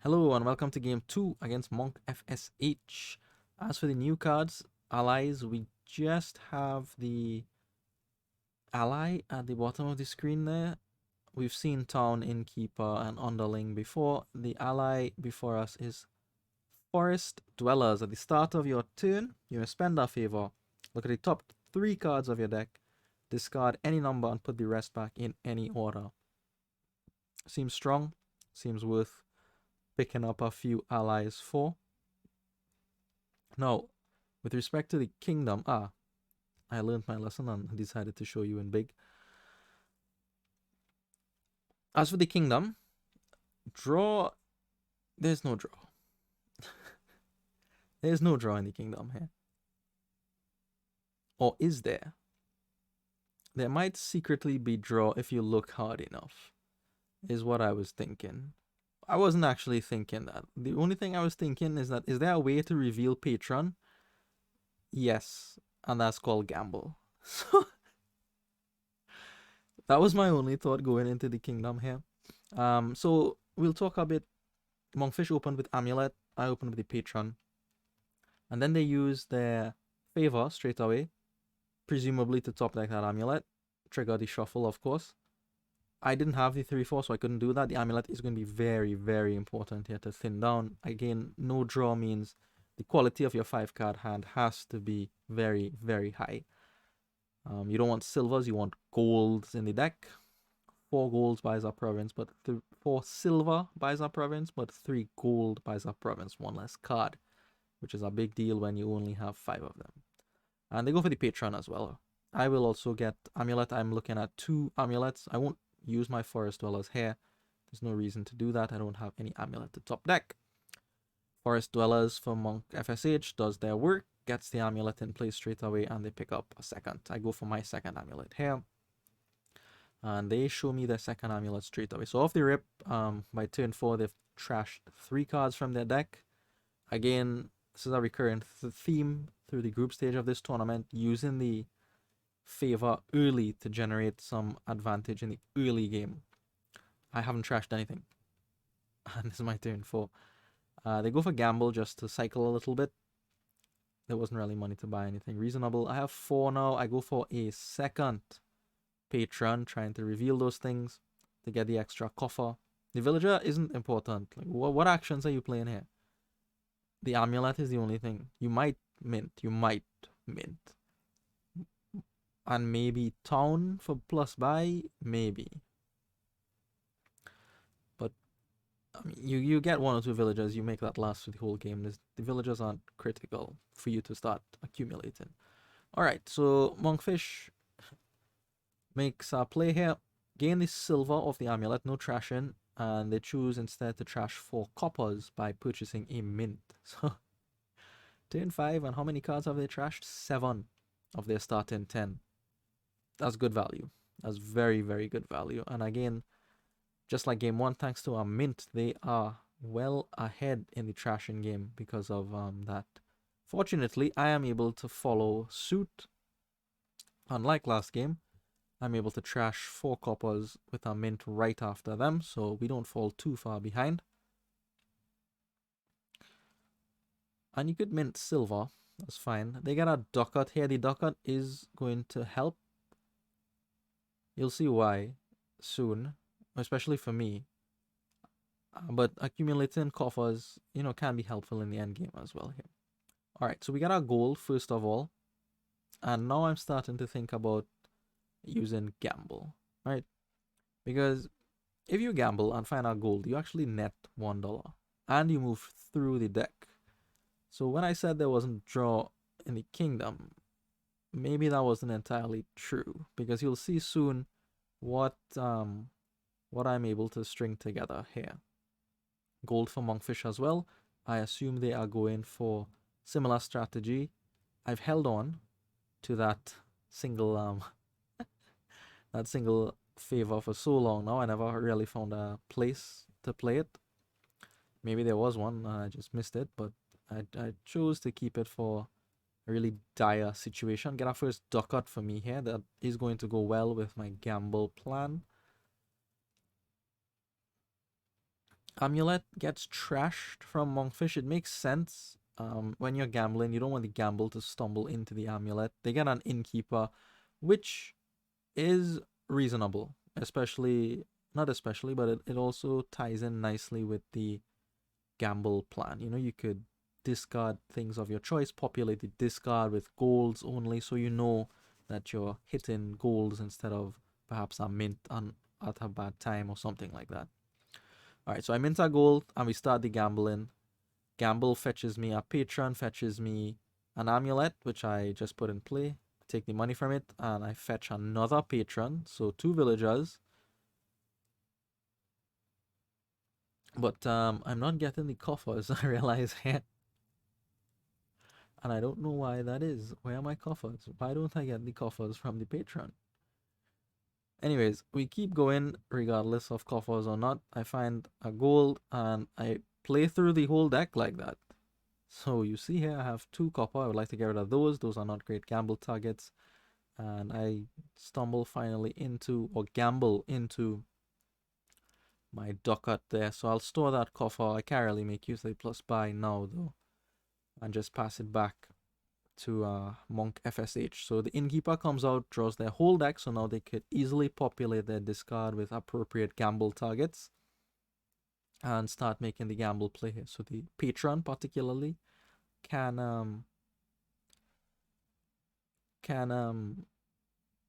Hello and welcome to game 2 against MunkFSH. As for the new cards, allies, we just have the ally at the bottom of the screen there. We've seen Town, Innkeeper, and Underling before. The ally before us is Forest Dwellers. At the start of your turn, you may spend a favor. Look at the top 3 cards of your deck, discard any number, and put the rest back in any order. Seems strong, seems worth picking up a few allies for. Now, with respect to the kingdom, I learned my lesson and decided to show you in big. As for the kingdom, draw, there's no draw. There's no draw in the kingdom here. Or is there? There might secretly be draw if you look hard enough, is what I was thinking. I wasn't actually thinking that. The only thing I was thinking is that, is there a way to reveal Patron? Yes, and that's called gamble. So that was my only thought going into the kingdom here. So we'll talk a bit. Monkfish opened with Amulet. I opened with the Patron. And then they used their Favour straight away, presumably to top deck that Amulet. Trigger the shuffle, of course. I didn't have the 3-4, so I couldn't do that. The Amulet is going to be very, very important here to thin down. Again, no draw means the quality of your 5-card hand has to be very, very high. You don't want silvers, you want golds in the deck. 4 golds buys up province, but 4 silver buys up province, but 3 gold buys up province, 1 less card, which is a big deal when you only have 5 of them. And they go for the Patron as well. I will also get Amulet. I'm looking at 2 amulets. I won't use my Forest Dwellers here. There's no reason to do that. I don't have any Amulet to top deck. Forest Dwellers for MunkFSH does their work, gets the Amulet in place straight away, and they pick up a second. I go for my second Amulet here. And they show me their second Amulet straight away. So off the rip, by turn 4, they've trashed 3 cards from their deck. Again, this is a recurrent theme through the group stage of this tournament, using the Favour early to generate some advantage in the early game. I haven't trashed anything. And this is my turn 4. They go for Gamble just to cycle a little bit. There wasn't really money to buy anything reasonable. I have 4 now. I go for a second Patron, trying to reveal those things to get the extra coffer. The Villager isn't important. Like, what actions are you playing here? The Amulet is the only thing. You might mint. And maybe Town for plus buy, maybe. But I mean, you get 1 or 2 villagers, you make that last for the whole game. The villagers aren't critical for you to start accumulating. Alright, so Monkfish makes a play here. Gain the silver of the Amulet, no trashing, and they choose instead to trash 4 coppers by purchasing a mint. So turn 5, and how many cards have they trashed? 7 of their starting 10. That's good value. That's very, very good value. And again, just like game 1, thanks to a mint, they are well ahead in the trashing game because of that. Fortunately, I am able to follow suit. Unlike last game, I'm able to trash 4 coppers with a mint right after them, so we don't fall too far behind. And you could mint silver, that's fine. They get a ducat here. The ducat is going to help. You'll see why soon, especially for me. But accumulating coffers, can be helpful in the end game as well here. Alright, so we got our gold first of all. And now I'm starting to think about using gamble, right? Because if you gamble and find out gold, you actually net $1 and you move through the deck. So when I said there wasn't draw in the kingdom, maybe that wasn't entirely true, because you'll see soon what I'm able to string together here. Gold for Monkfish as well. I assume they are going for similar strategy. I've held on to that single that single Favour for so long now. I never really found a place to play it. Maybe there was one and I just missed it, but I chose to keep it for a really dire situation. Get our first ducat for me here. That is going to go well with my gamble plan. Amulet gets trashed from Monkfish. It makes sense. When you're gambling, you don't want the gamble to stumble into the amulet. They get an innkeeper, which is reasonable, especially, not especially, but it also ties in nicely with the gamble plan. You know, you could discard things of your choice, populate the discard with golds only, so you know that you're hitting golds instead of perhaps a mint at a bad time or something like that. All right, so I mint a gold and we start the gambling. Gamble fetches me a Patron, fetches me an amulet, which I just put in play. Take the money from it and I fetch another Patron, so 2 villagers. But I'm not getting the coffers, I realize here. And I don't know why that is. Where are my coffers? Why don't I get the coffers from the Patron? Anyways, we keep going regardless of coffers or not. I find a gold and I play through the whole deck like that. So you see here I have 2 copper. I would like to get rid of those. Those are not great gamble targets. And I stumble finally into, or gamble into, my ducat there. So I'll store that coffer. I can't really make use of the plus buy now though. And just pass it back to MunkFSH. So the innkeeper comes out, draws their whole deck, so now they could easily populate their discard with appropriate gamble targets and start making the gamble play here. So the Patron particularly can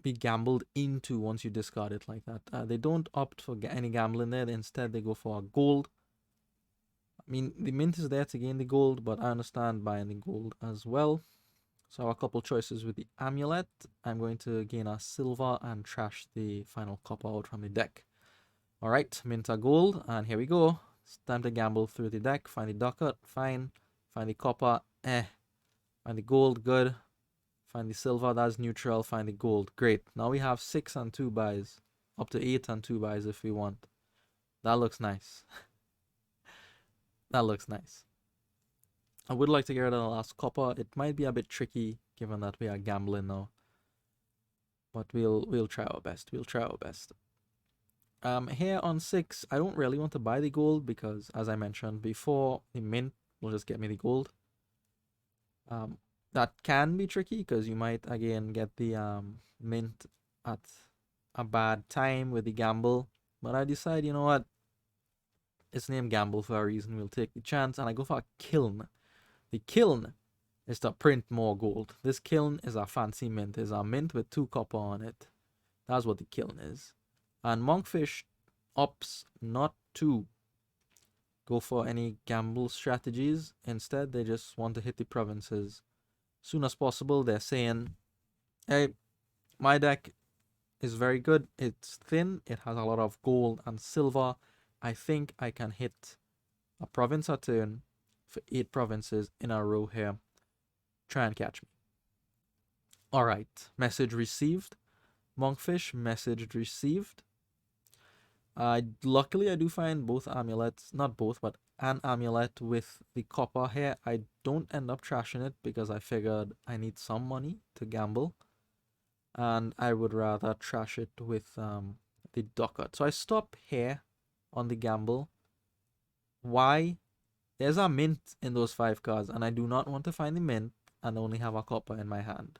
be gambled into once you discard it like that. They don't opt for any gambling there. Instead, they go for a gold. I mean, the mint is there to gain the gold, but I understand buying the gold as well. So I have a couple choices with the amulet. I'm going to gain a silver and trash the final copper out from the deck. All right, mint a gold, and here we go. It's time to gamble through the deck. Find the ducat, fine. Find the copper, Find the gold, good. Find the silver, that's neutral. Find the gold, great. Now we have 6 and 2 buys. Up to 8 and 2 buys if we want. That looks nice. That looks nice. I would like to get rid of the last copper. It might be a bit tricky given that we are gambling now. But we'll try our best. We'll try our best. Here on 6, I don't really want to buy the gold because, as I mentioned before, the mint will just get me the gold. That can be tricky because you might again get the mint at a bad time with the gamble. But I decide, you know what? It's named gamble for a reason. We'll take the chance, and I go for a kiln. The kiln is to print more gold. This kiln is a fancy mint. It's a mint with 2 copper on it. That's what the kiln is. And Monkfish opts not to go for any gamble strategies. Instead, they just want to hit the provinces soon as possible. They're saying, hey, my deck is very good. It's thin. It has a lot of gold and silver. I think I can hit a province a turn for 8 provinces in a row here. Try and catch me. All right. Message received. Monkfish, message received. Luckily, I do find both amulets, not both, but an amulet with the copper here. I don't end up trashing it because I figured I need some money to gamble. And I would rather trash it with the ducat. So I stop here on the gamble. Why? There's a mint in those 5 cards, and I do not want to find the mint and only have a copper in my hand.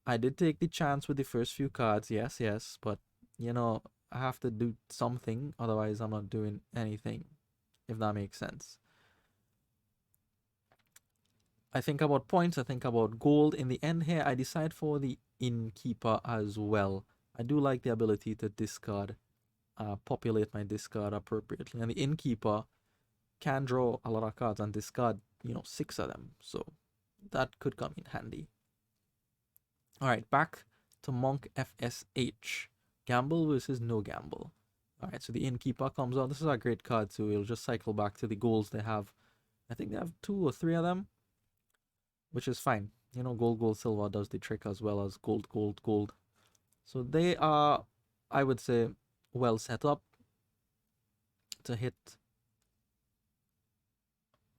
I did take the chance with the first few cards, yes, but you know, I have to do something, otherwise I'm not doing anything, if that makes sense. I think about points, I think about gold. In the end here, I decide for the innkeeper as well. I do like the ability to discard, populate my discard appropriately. And the innkeeper can draw a lot of cards and discard, 6 of them. So that could come in handy. All right, back to MunkFSH. Gamble versus no gamble. All right, so the innkeeper comes out. This is a great card too. It'll just cycle back to the golds they have. I think they have 2 or 3 of them, which is fine. Gold, gold, silver does the trick as well as gold, gold, gold. So they are, I would say, well set up to hit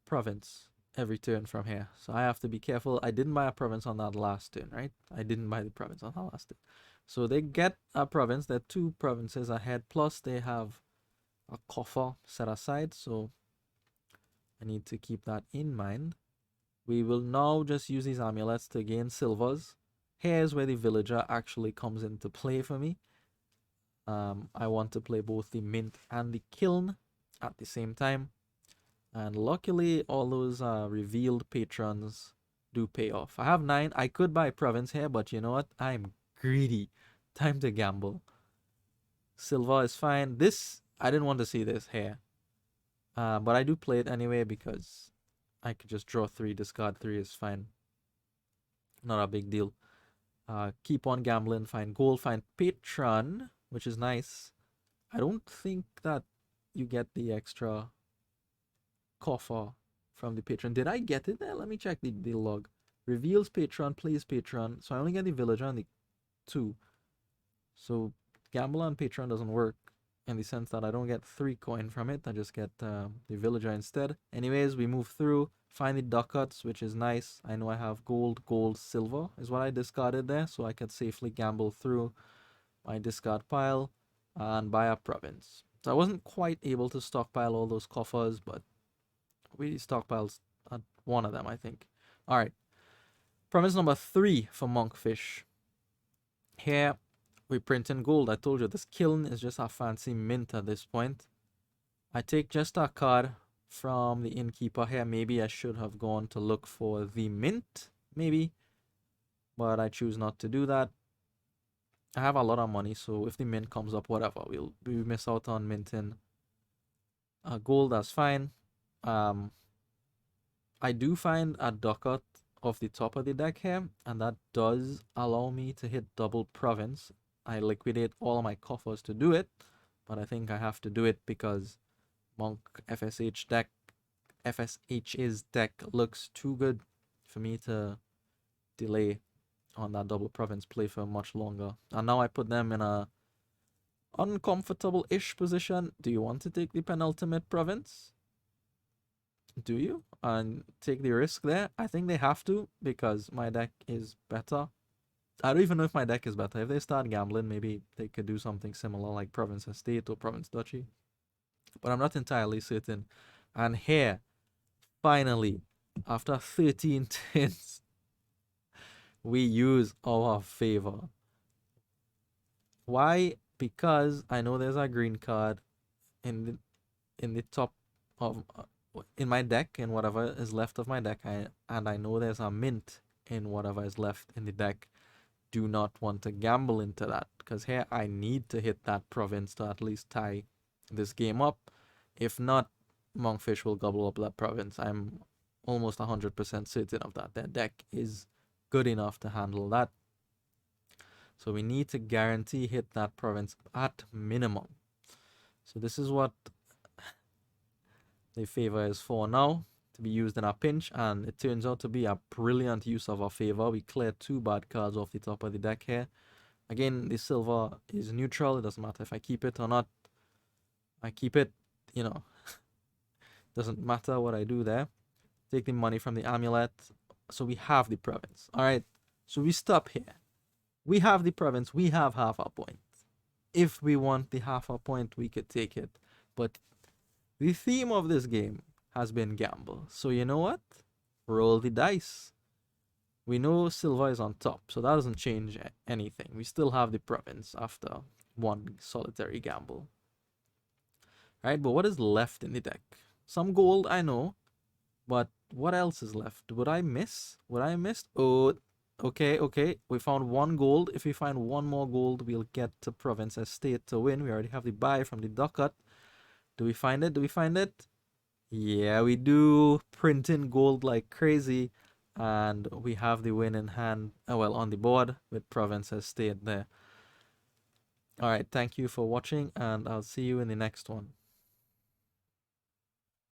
province every turn from here. So I have to be careful. I didn't buy a province on that last turn, right? I didn't buy the province on that last turn. So they get a province. They're 2 provinces ahead. Plus they have a coffer set aside, so I need to keep that in mind. We will now just use these amulets to gain silvers. Here's where the villager actually comes into play for me. I want to play both the mint and the kiln at the same time. And luckily, all those revealed patrons do pay off. I have 9. I could buy province here, but you know what? I'm greedy. Time to gamble. Silver is fine. This, I didn't want to see this here. But I do play it anyway because I could just draw 3, discard 3 is fine. Not a big deal. Keep on gambling, find gold, find patron, which is nice. I don't think that you get the extra coffer from the patron. Did I get it there? Let me check the log. Reveals patron, plays patron. So I only get the villager and the 2. So gamble on patron doesn't work in the sense that I don't get 3 coin from it. I just get the villager instead. Anyways, we move through, find the ducats, which is nice. I know I have gold, gold, silver is what I discarded there, so I could safely gamble through my discard pile and buy a province. So I wasn't quite able to stockpile all those coffers, but we stockpiled one of them, I think. All right. Province number 3 for Monkfish. Here, we print in gold. I told you this kiln is just a fancy mint at this point. I take just a card from the innkeeper here. Maybe I should have gone to look for the mint, maybe. But I choose not to do that. I have a lot of money, so if the mint comes up, whatever. We miss out on minting. Gold, that's fine. I do find a ducat off the top of the deck here, and that does allow me to hit double province. I liquidate all my coffers to do it, but I think I have to do it because MunkFSH deck, FSH's deck looks too good for me to delay on that double province play for much longer. And now I put them in a uncomfortable-ish position. Do you want to take the penultimate province? Do you? And take the risk there? I think they have to because my deck is better. I don't even know if my deck is better. If they start gambling, maybe they could do something similar like Province Estate or Province Duchy. But I'm not entirely certain. And here, finally, after 13 tints, we use our favor. Why? Because I know there's a green card in the top of in my deck, in whatever is left of my deck, and I know there's a mint in whatever is left in the deck. Do not want to gamble into that because here I need to hit that province to at least tie this game up. If not, Monkfish will gobble up that province. I'm almost 100% certain of that. Their deck is good enough to handle that. So we need to guarantee hit that province at minimum. So this is what the favor is for now, to be used in a pinch, and it turns out to be a brilliant use of our favor. We cleared 2 bad cards off the top of the deck here. Again, the silver is neutral. It doesn't matter if I keep it or not. I keep it, you know. Doesn't matter what I do there. Take the money from the amulet. So we have the province. All right. So we stop here. We have the province. We have half a point. If we want the half a point, we could take it. But the theme of this game has been gamble. So you know what? Roll the dice. We know silver is on top, so that doesn't change anything. We still have the province after one solitary gamble. Right, but what is left in the deck? Some gold, I know, but what else is left? Would I miss? Would I miss? Oh, okay. We found 1 gold. If we find 1 more gold, we'll get to Province Estate to win. We already have the buy from the ducat. Do we find it? Do we find it? Yeah, we do. Printing gold like crazy. And we have the win in hand. Well, on the board with Province Estate there. Alright, thank you for watching, and I'll see you in the next one.